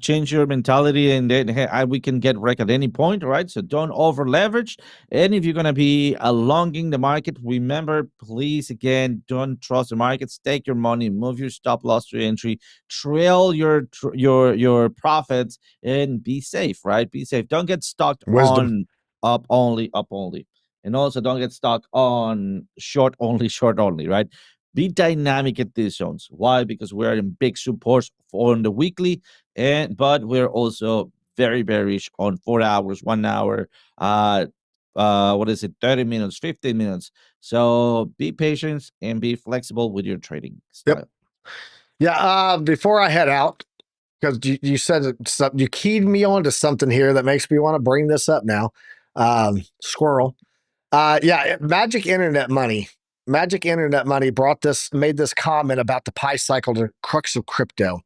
change your mentality, and then we can get wrecked at any point. All right. So don't over leverage. And if you're gonna be longing the market, remember, please again, don't trust the markets. Take your money, move your stop loss to entry, trail your profits, and be safe. Right. Be safe. Don't get stuck Wisdom. on up only. And also don't get stuck on short only, right? Be dynamic at these zones. Why? Because we're in big supports on the weekly, but we're also very bearish on 4 hours, 1 hour, 30 minutes, 15 minutes. So be patient and be flexible with your trading style. Yep. Yeah, before I head out, because you said something, you keyed me on to something here that makes me want to bring this up now. Squirrel. Yeah, Magic Internet Money made this comment about the Pi cycle, the crux of crypto.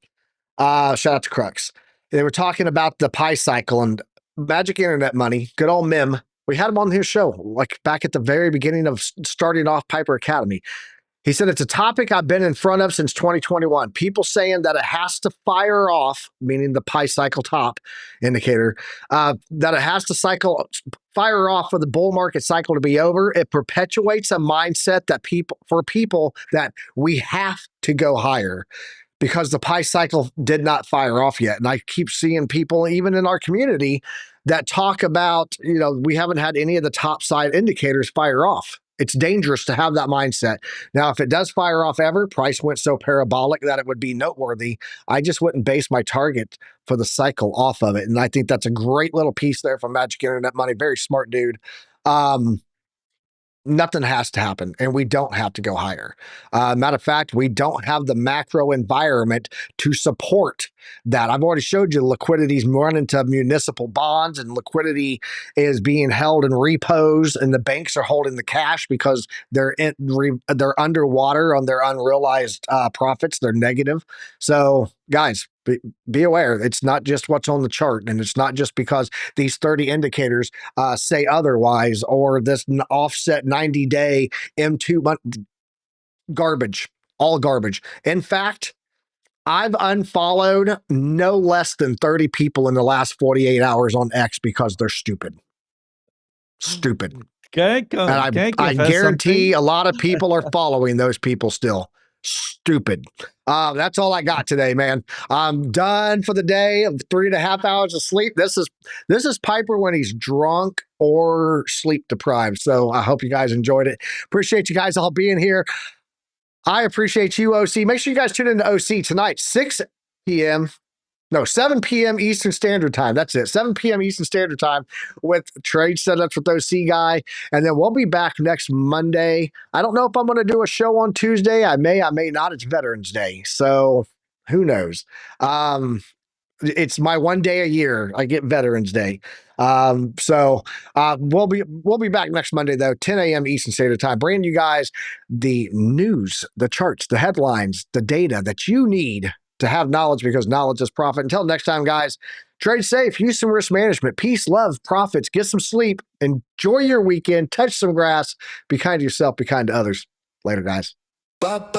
Shout out to Crux. They were talking about the Pi cycle and Magic Internet Money, good old Mim. We had him on his show, like back at the very beginning of starting off Piper Academy. He said, it's a topic I've been in front of since 2021. People saying that it has to fire off, meaning the Pi cycle top indicator, that it has to fire off for the bull market cycle to be over. It perpetuates a mindset that people that we have to go higher because the Pi cycle did not fire off yet. And I keep seeing people, even in our community, that talk about, we haven't had any of the top side indicators fire off. It's dangerous to have that mindset. Now, if it does fire off ever, price went so parabolic that it would be noteworthy. I just wouldn't base my target for the cycle off of it. And I think that's a great little piece there from Magic Internet Money. Very smart dude. Nothing has to happen, and we don't have to go higher. Matter of fact, we don't have the macro environment to support that. I've already showed you liquidity's running to municipal bonds, and liquidity is being held in repos, and the banks are holding the cash because they're underwater on their unrealized profits. They're negative. So, guys, be aware. It's not just what's on the chart, and it's not just because these 30 indicators say otherwise, or this offset 90-day M2 month garbage, all garbage. In fact, I've unfollowed no less than 30 people in the last 48 hours on X because they're stupid. Stupid. And I guarantee a lot of people are following those people still. Stupid. That's all I got today, man. I'm done for the day. 3.5 hours of sleep. This is Piper when he's drunk or sleep deprived. So I hope you guys enjoyed it. Appreciate you guys all being here. I appreciate you, OC. Make sure you guys tune in to OC tonight, 7 p.m. Eastern Standard Time. That's it. 7 p.m. Eastern Standard Time with trade setups with OC guy. And then we'll be back next Monday. I don't know if I'm going to do a show on Tuesday. I may not. It's Veterans Day. So who knows? It's my one day a year. I get Veterans Day. So we'll be back next Monday though, 10 a.m. Eastern Standard Time, bringing you guys the news, the charts, the headlines, the data that you need to have knowledge, because knowledge is profit. Until next time, guys, trade safe, use some risk management, peace, love, profits, get some sleep, enjoy your weekend, touch some grass, be kind to yourself, be kind to others. Later, guys. That's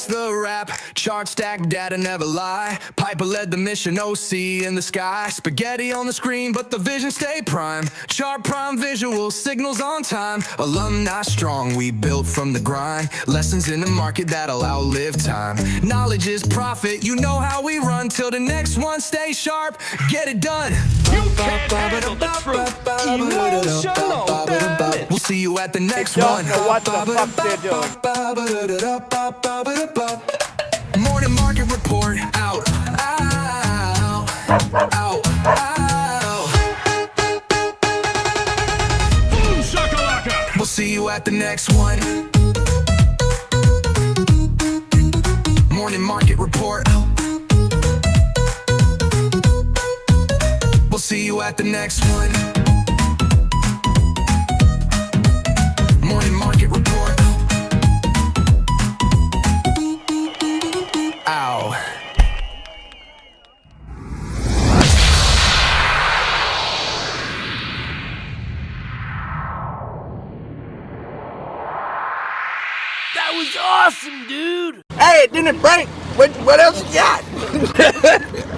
the rap. Chart stack data never lie. Piper led the mission, OC in the sky. Spaghetti on the screen, but the vision stay prime. Chart prime visual, signals on time. Alumni strong, we built from the grind. Lessons in the market that'll outlive time. Knowledge is profit, you know how we run. Till the next one, stay sharp, get it done. You can't handle the truth. Emotional damage. We'll see you at the next one. What the fuck they're doing. Morning market report out. Boom shakalaka. We'll see you at the next one. Morning market report out. We'll see see you at the next one. Morning market report. Ow. That was awesome, dude. Hey, it didn't break. What else you got?